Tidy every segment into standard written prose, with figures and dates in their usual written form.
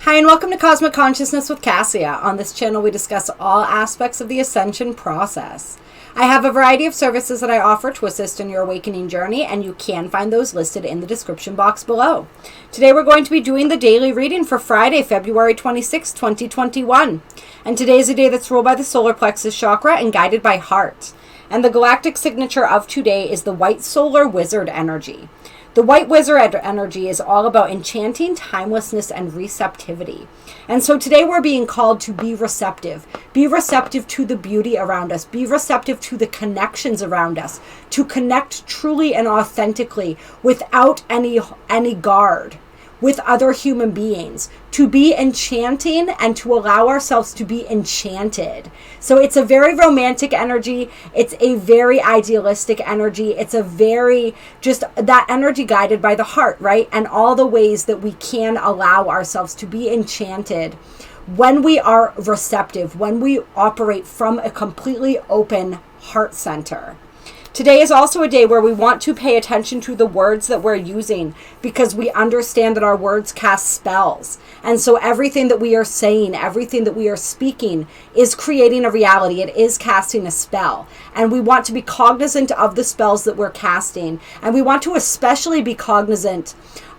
Hi, and welcome to Cosmic Consciousness with Cassia. On this channel, we discuss all aspects of the Ascension process. I have a variety of services that I offer to assist in your awakening journey, and you can find those listed in the description box below. Today, we're going to be doing the daily reading for Friday, February 26, 2021. And today is a day that's ruled by the solar plexus chakra and guided by heart. And the galactic signature of today is the white solar wizard energy. The white wizard energy is all about enchanting, timelessness, and receptivity. And so today we're being called to be receptive. Be receptive to the beauty around us. Be receptive to the connections around us. To connect truly and authentically without any guard with other human beings. To be enchanting and to allow ourselves to be enchanted. So it's a very romantic energy. It's a very idealistic energy. It's a very, just that energy guided by the heart, right? And all the ways that we can allow ourselves to be enchanted when we are receptive, when we operate from a completely open heart center. Today is also a day where we want to pay attention to the words that we're using, because we understand that our words cast spells. And so everything that we are saying, everything that we are speaking is creating a reality. It is casting a spell. And we want to be cognizant of the spells that we're casting. And we want to especially be cognizant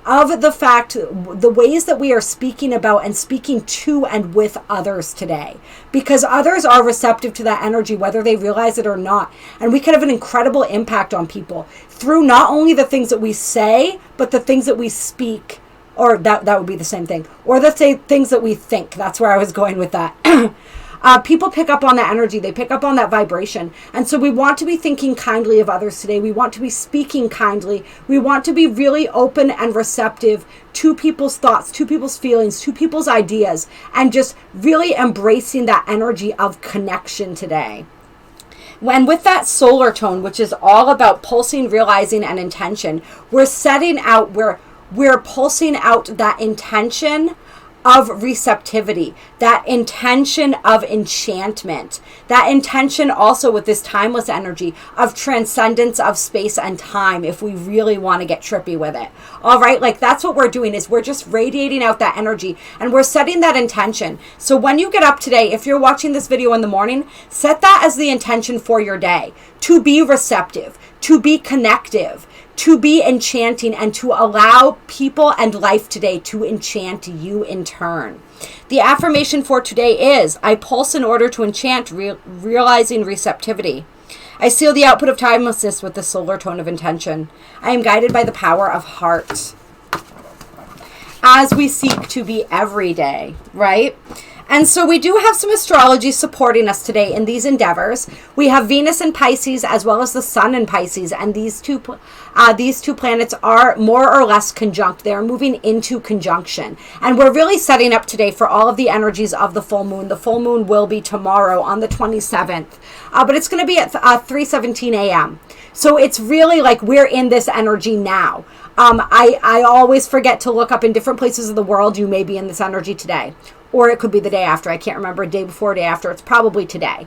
of the fact, the ways that we are speaking about and speaking to and with others today. Because others are receptive to that energy, whether they realize it or not. And we can have an incredible impact on people through not only the things that we say, but the things that we speak, or that would be the same thing, or the things that we think. That's where I was going with that. People pick up on that energy. They pick up on that vibration. And so we want to be thinking kindly of others today. We want to be speaking kindly. We want to be really open and receptive to people's thoughts, to people's feelings, to people's ideas, and just really embracing that energy of connection today. When with that solar tone, which is all about pulsing, realizing, and intention, we're setting out, we're pulsing out that intention of receptivity, that intention of enchantment, that intention also with this timeless energy of transcendence of space and time, if we really want to get trippy with it. All right, like that's what we're doing, is we're just radiating out that energy and we're setting that intention. So when you get up today, if you're watching this video in the morning, set that as the intention for your day, to be receptive, to be connective, to be enchanting, and to allow people and life today to enchant you in turn. The affirmation for today is, I pulse in order to enchant, realizing receptivity. I seal the output of timelessness with the solar tone of intention. I am guided by the power of heart. As we seek to be every day, right? And so we do have some astrology supporting us today in these endeavors. We have Venus in Pisces as well as the Sun in Pisces, and these two planets are more or less conjunct. They are moving into conjunction, and we're really setting up today for all of the energies of the full moon. The full moon will be tomorrow on the 27th, but it's going to be at 3:17 a.m. So it's really like we're in this energy now. I always forget to look up in different places of the world. You may be in this energy today, or it could be the day after. I can't remember, day before, day after. It's probably today.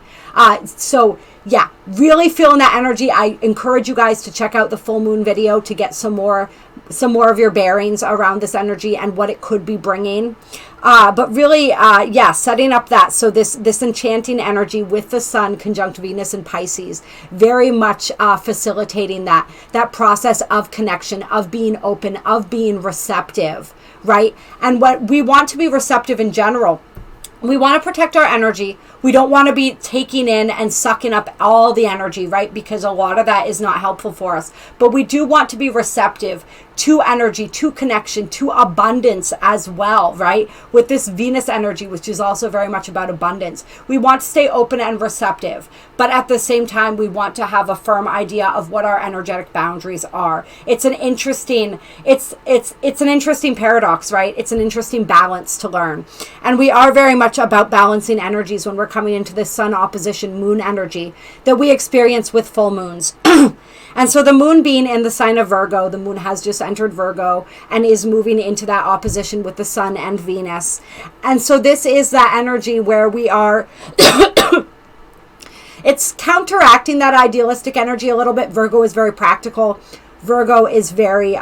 So yeah, really feeling that energy. I encourage you guys to check out the full moon video to get some more of your bearings around this energy and what it could be bringing. But really, yeah, setting up that. So this enchanting energy with the Sun conjunct Venus and Pisces, very much facilitating that process of connection, of being open, of being receptive, right? And what we want to be receptive in general. We want to protect our energy. We don't want to be taking in and sucking up all the energy, right? Because a lot of that is not helpful for us. But we do want to be receptive to energy, to connection, to abundance as well, right? With this Venus energy, which is also very much about abundance. We want to stay open and receptive, but at the same time, we want to have a firm idea of what our energetic boundaries are. It's an interesting paradox, right? It's an interesting balance to learn. And we are very much about balancing energies when we're coming into this Sun opposition moon energy that we experience with full moons. And so the moon being in the sign of Virgo, the moon has just entered Virgo and is moving into that opposition with the Sun and Venus. And so this is that energy where we are, it's counteracting that idealistic energy a little bit. Virgo is very practical. Virgo is very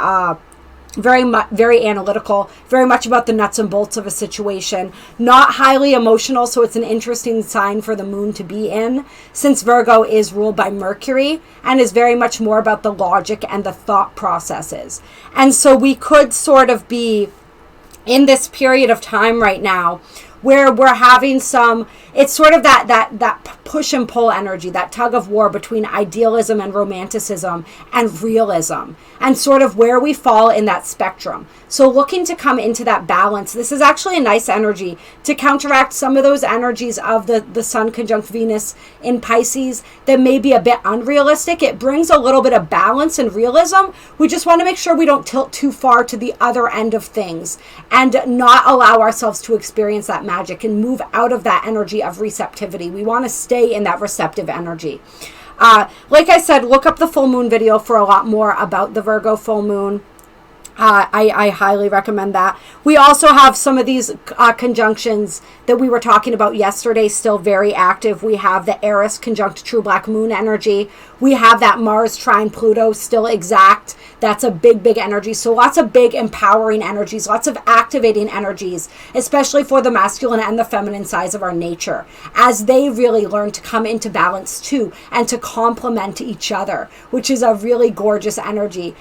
very analytical, very much about the nuts and bolts of a situation, not highly emotional. So it's an interesting sign for the moon to be in, since Virgo is ruled by Mercury and is very much more about the logic and the thought processes. And so we could sort of be in this period of time right now where we're having it's sort of that push and pull energy, that tug of war between idealism and romanticism and realism, and sort of where we fall in that spectrum. So looking to come into that balance, this is actually a nice energy to counteract some of those energies of the Sun conjunct Venus in Pisces that may be a bit unrealistic. It brings a little bit of balance and realism. We just want to make sure we don't tilt too far to the other end of things and not allow ourselves to experience that magic and move out of that energy of receptivity. We want to stay in that receptive energy. Like I said, look up the full moon video for a lot more about the Virgo full moon. I highly recommend that. We also have some of these conjunctions that we were talking about yesterday still very active. We have the Eris conjunct true black moon energy. We have that Mars trine Pluto still exact. That's a big energy. So lots of big empowering energies, lots of activating energies, especially for the masculine and the feminine sides of our nature, as they really learn to come into balance too and to complement each other, which is a really gorgeous energy.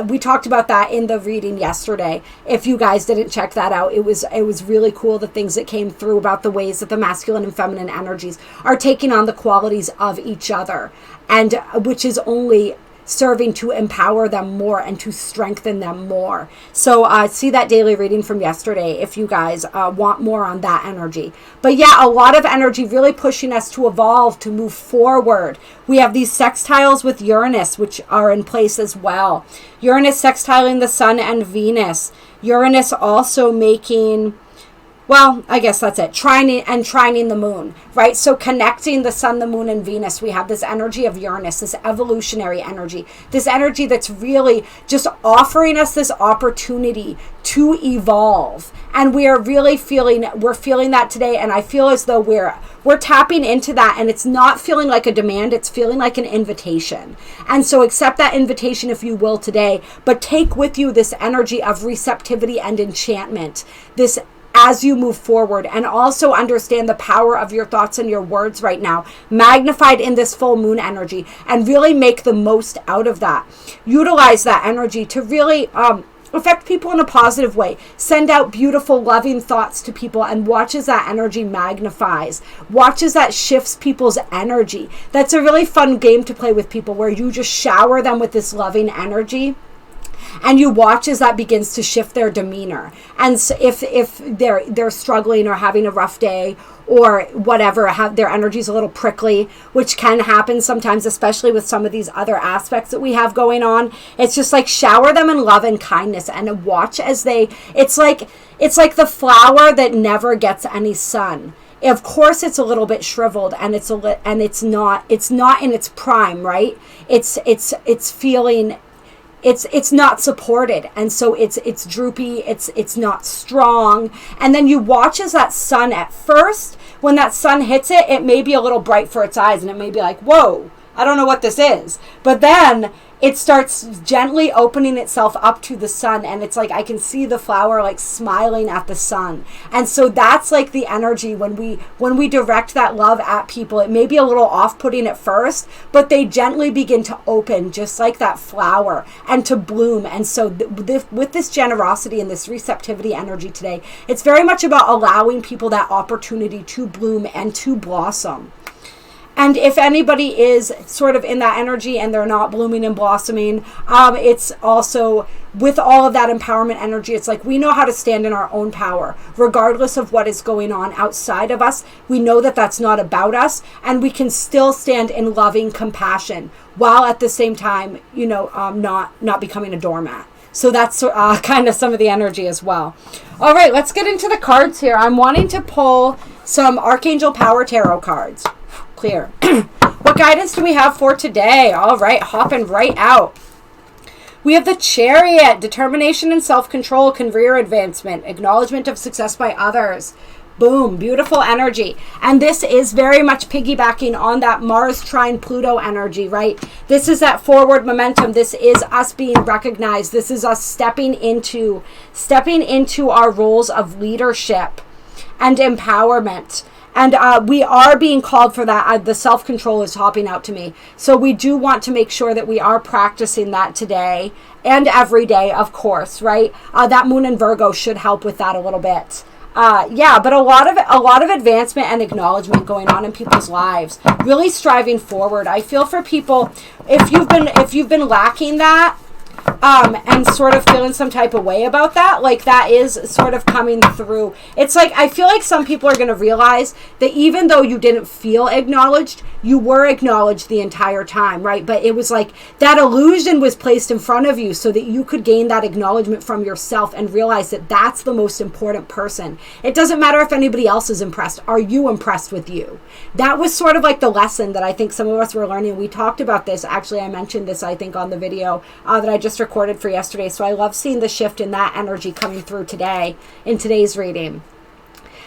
We talked about that in the reading yesterday. If you guys didn't check that out, it was really cool, the things that came through about the ways that the masculine and feminine energies are taking on the qualities of each other, and which is only serving to empower them more and to strengthen them more. So see that daily reading from yesterday if you guys want more on that energy. But yeah, a lot of energy really pushing us to evolve, to move forward. We have these sextiles with Uranus, which are in place as well. Uranus sextiling the Sun and Venus. Uranus also making, well, I guess that's it, trining the moon, right? So connecting the Sun, the moon, and Venus, we have this energy of Uranus, this evolutionary energy, this energy that's really just offering us this opportunity to evolve. And we are really feeling that today. And I feel as though we're tapping into that, and it's not feeling like a demand, it's feeling like an invitation. And so accept that invitation if you will today, but take with you this energy of receptivity and enchantment, this as you move forward, and also understand the power of your thoughts and your words right now, magnified in this full moon energy, and really make the most out of that. Utilize that energy to really affect people in a positive way. Send out beautiful, loving thoughts to people, and watch as that energy magnifies. Watch as that shifts people's energy. That's a really fun game to play with people, where you just shower them with this loving energy, and you watch as that begins to shift their demeanor. And so if they're struggling or having a rough day or whatever, have their energy's a little prickly, which can happen sometimes, especially with some of these other aspects that we have going on. It's just like shower them in love and kindness, and watch as it's like the flower that never gets any sun. Of course, it's a little bit shriveled, and it's not in its prime, right? It's feeling. It's not supported, and so it's droopy, it's not strong. And then you watch as that sun, at first, when that sun hits it, it may be a little bright for its eyes, and it may be like, whoa, I don't know what this is. But then it starts gently opening itself up to the sun, and it's like I can see the flower like smiling at the sun. And so that's like the energy when we direct that love at people. It may be a little off-putting at first, but they gently begin to open, just like that flower, and to bloom. And so with this generosity and this receptivity energy today, it's very much about allowing people that opportunity to bloom and to blossom. And if anybody is sort of in that energy and they're not blooming and blossoming, it's also with all of that empowerment energy, it's like we know how to stand in our own power, regardless of what is going on outside of us. We know that that's not about us, and we can still stand in loving compassion while at the same time, not becoming a doormat. So that's kind of some of the energy as well. All right, let's get into the cards here. I'm wanting to pull some Archangel Power Tarot cards. Clear. What guidance do we have for today? All right, hopping right out. We have the Chariot, determination and self-control, career advancement, acknowledgement of success by others. Boom, beautiful energy. And this is very much piggybacking on that Mars trine Pluto energy, right? This is that forward momentum. This is us being recognized. This is us stepping into our roles of leadership and empowerment. And we are being called for that. The self-control is hopping out to me. So we do want to make sure that we are practicing that today and every day, of course, right? That moon in Virgo should help with that a little bit. Yeah, but a lot of advancement and acknowledgement going on in people's lives, really striving forward. I feel for people, if you've been lacking that, and sort of feeling some type of way about that, like that is sort of coming through. It's like, I feel like some people are going to realize that even though you didn't feel acknowledged, you were acknowledged the entire time, right? But it was like that illusion was placed in front of you so that you could gain that acknowledgement from yourself and realize that that's the most important person. It doesn't matter if anybody else is impressed. Are you impressed with you? That was sort of like the lesson that I think some of us were learning. We talked about this. Actually, I mentioned this, I think, on the video that I just recorded for yesterday. So I love seeing the shift in that energy coming through today in today's reading.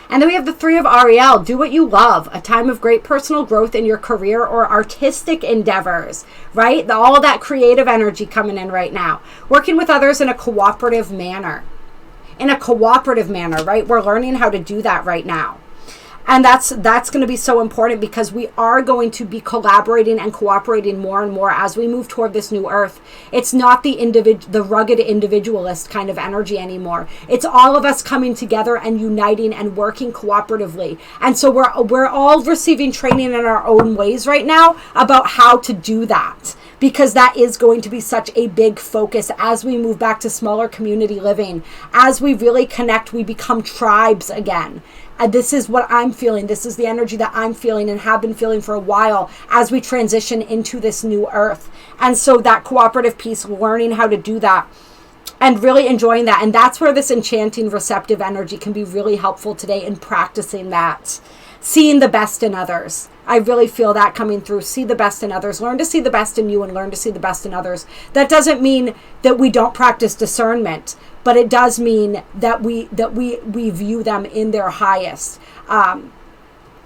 And then we have the Three of Ariel. Do what you love. A time of great personal growth in your career or artistic endeavors, right? All that creative energy coming in right now. Working with others in a cooperative manner. Right? We're learning how to do that right now. And that's going to be so important because we are going to be collaborating and cooperating more and more as we move toward this new earth. It's not the rugged individualist kind of energy anymore. It's all of us coming together and uniting and working cooperatively. And so we're all receiving training in our own ways right now about how to do that, because that is going to be such a big focus as we move back to smaller community living. As we really connect, we become tribes again. And this is what I'm feeling. This is the energy that I'm feeling and have been feeling for a while as we transition into this new earth. And so that cooperative piece, learning how to do that and really enjoying that. And that's where this enchanting, receptive energy can be really helpful today in practicing that. Seeing the best in others. I really feel that coming through. See the best in others. Learn to see the best in you and learn to see the best in others. That doesn't mean that we don't practice discernment, but it does mean that we view them in their highest.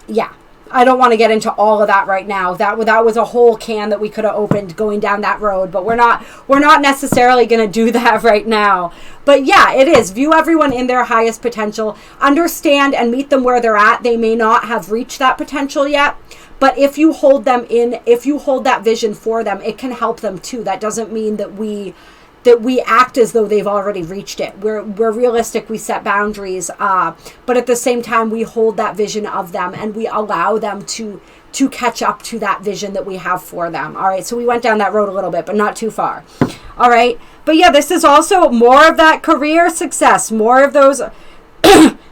Yeah. I don't want to get into all of that right now. That was a whole can that we could have opened going down that road, but we're not necessarily going to do that right now. But yeah, it is. View everyone in their highest potential. Understand and meet them where they're at. They may not have reached that potential yet, but if you hold that vision for them, it can help them too. That doesn't mean that we act as though they've already reached it. We're realistic, we set boundaries, but at the same time, we hold that vision of them and we allow them to catch up to that vision that we have for them. All right, so we went down that road a little bit, but not too far. All right, but yeah, this is also more of that career success, more of those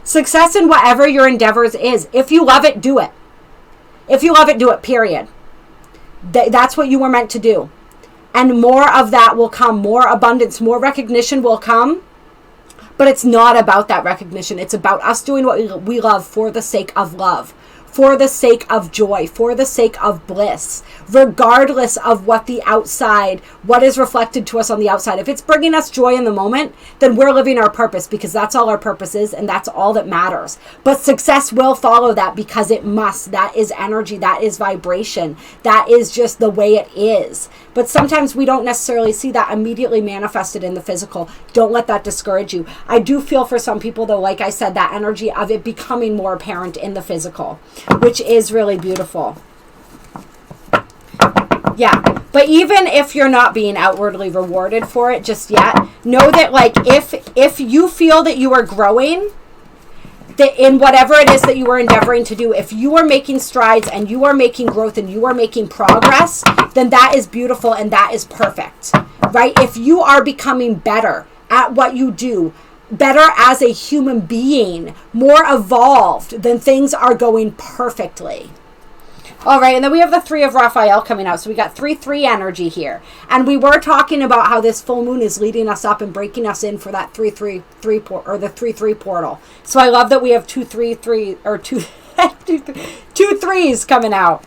success in whatever your endeavors is. If you love it, do it. If you love it, do it, period. That's what you were meant to do. And more of that will come, more abundance, more recognition will come. But it's not about that recognition. It's about us doing what we love for the sake of love, for the sake of joy, for the sake of bliss, regardless of what is reflected to us on the outside. If it's bringing us joy in the moment, then we're living our purpose, because that's all our purpose is, and that's all that matters. But success will follow that, because it must. That is energy. That is vibration. That is just the way it is. But sometimes we don't necessarily see that immediately manifested in the physical. Don't let that discourage you. I do feel for some people, though, like I said, that energy of it becoming more apparent in the physical, which is really beautiful. Yeah, but even if you're not being outwardly rewarded for it just yet, know that, like, if you feel that you are growing, that in whatever it is that you are endeavoring to do, if you are making strides and you are making growth and you are making progress, then that is beautiful and that is perfect, right? If you are becoming better at what you do, better as a human being, more evolved, then things are going perfectly. All right, and then we have the Three of Raphael coming out. So we got 3-3 energy here. And we were talking about how this full moon is leading us up and breaking us in for that 3-3 or the 3-3 portal. So I love that we have 2 3s coming out.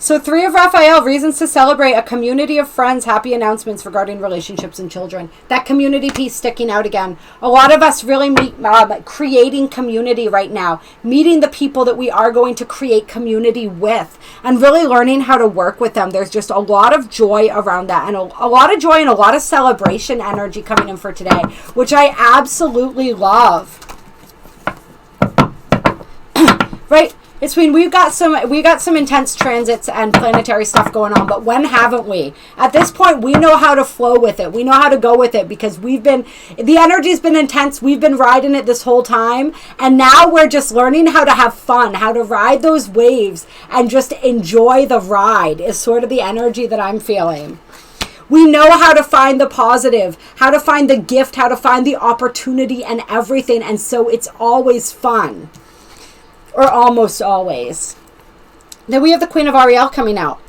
So 3 of Raphael, reasons to celebrate, a community of friends, happy announcements regarding relationships and children. That community piece sticking out again. A lot of us really creating community right now, meeting the people that we are going to create community with, and really learning how to work with them. There's just a lot of joy around that, and a lot of joy and a lot of celebration energy coming in for today, which I absolutely love. Right? We've got some intense transits and planetary stuff going on, but when haven't we? At this point, we know how to flow with it. We know how to go with it because the energy's been intense. We've been riding it this whole time, and now we're just learning how to have fun, how to ride those waves and just enjoy the ride is sort of the energy that I'm feeling. We know how to find the positive, how to find the gift, how to find the opportunity and everything, and so it's always fun. Or almost always. Then we have the Queen of Ariel coming out.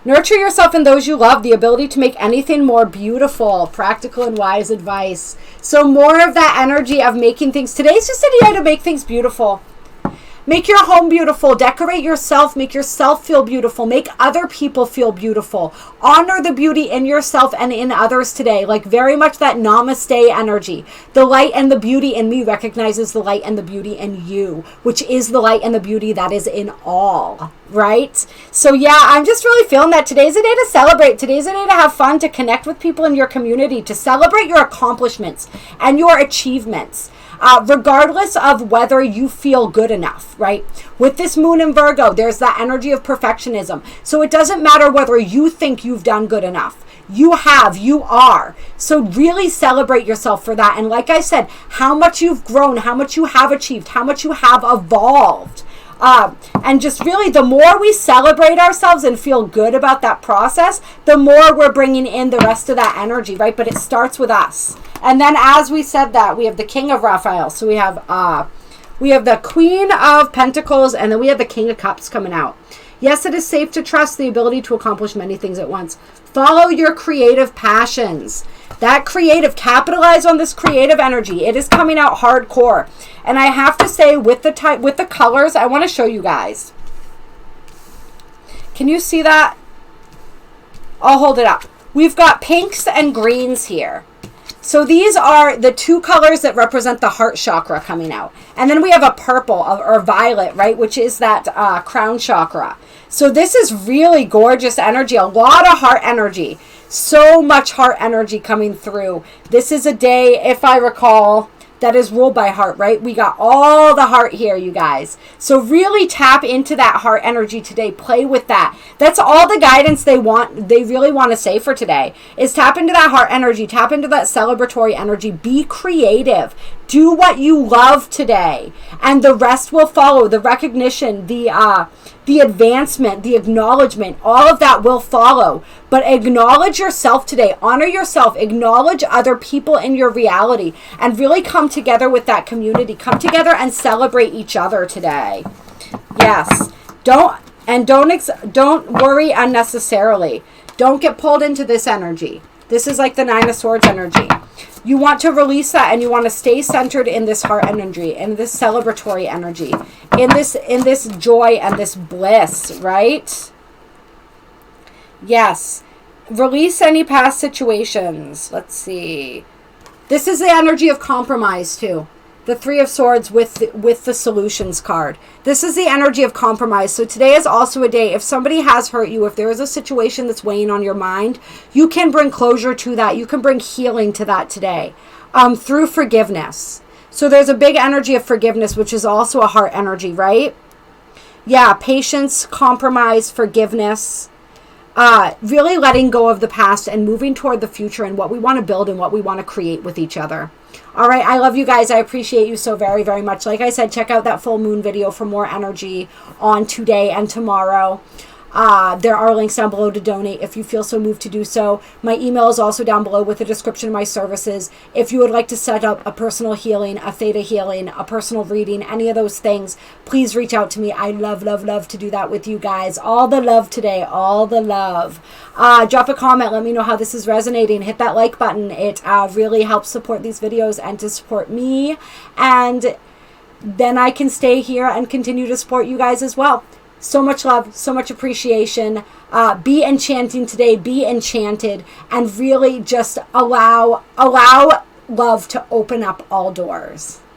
Nurture yourself and those you love, the ability to make anything more beautiful, practical and wise advice. So more of that energy of making things. Today's just a day to make things beautiful. Make your home beautiful. Decorate yourself. Make yourself feel beautiful. Make other people feel beautiful. Honor the beauty in yourself and in others today. Like very much that namaste energy. The light and the beauty in me recognizes the light and the beauty in you, which is the light and the beauty that is in all. Right? So yeah, I'm just really feeling that today's a day to celebrate. Today's a day to have fun, to connect with people in your community, to celebrate your accomplishments and your achievements. Regardless of whether you feel good enough, right? With this moon in Virgo, there's that energy of perfectionism. So it doesn't matter whether you think you've done good enough. You are. So really celebrate yourself for that. And like I said, how much you've grown, how much you have achieved, how much you have evolved. And just really, the more we celebrate ourselves and feel good about that process, the more we're bringing in the rest of that energy, right? But it starts with us. And then as we said that, we have the King of Raphael. So we have the Queen of Pentacles, and then we have the King of Cups coming out. Yes, it is safe to trust the ability to accomplish many things at once. Follow your creative passions. That creative, capitalize on this creative energy. It is coming out hardcore. And I have to say, with the colors, I want to show you guys. Can you see that? I'll hold it up. We've got pinks and greens here. So these are the 2 colors that represent the heart chakra coming out. And then we have a purple or violet, right, which is that crown chakra. So this is really gorgeous energy, a lot of heart energy. So much heart energy coming through. This is a day, if I recall, that is ruled by heart, right? We got all the heart here, you guys. So really tap into that heart energy today. Play with that. That's all the guidance they really want to say for today is tap into that heart energy, tap into that celebratory energy, be creative, do what you love today, and the rest will follow. The recognition, the advancement, the acknowledgement, all of that will follow. But acknowledge yourself today. Honor yourself. Acknowledge other people in your reality. And really come together with that community. Come together and celebrate each other today. Yes. Don't worry unnecessarily. Don't get pulled into this energy. This is like the 9 of Swords energy. You want to release that, and you want to stay centered in this heart energy, in this celebratory energy, in this joy and this bliss, right? Yes. Release any past situations. Let's see. This is the energy of compromise too. The 3 of Swords with the solutions card. This is the energy of compromise. So today is also a day, if somebody has hurt you, if there is a situation that's weighing on your mind, you can bring closure to that. You can bring healing to that today through forgiveness. So there's a big energy of forgiveness, which is also a heart energy, right? Yeah, patience, compromise, forgiveness. Really letting go of the past and moving toward the future and what we want to build and what we want to create with each other. All right, I love you guys. I appreciate you so very, very much. Like I said, check out that full moon video for more energy on today and tomorrow. There are links down below to donate if you feel so moved to do so. My email is also down below with a description of my services. If you would like to set up a personal healing, a theta healing, a personal reading, any of those things, please reach out to me. I love, love, love to do that with you guys. All the love today, all the love. Drop a comment. Let me know how this is resonating. Hit that like button. It really helps support these videos and to support me. And then I can stay here and continue to support you guys as well. So much love, so much appreciation. Be enchanting today. Be enchanted, and really just allow love to open up all doors.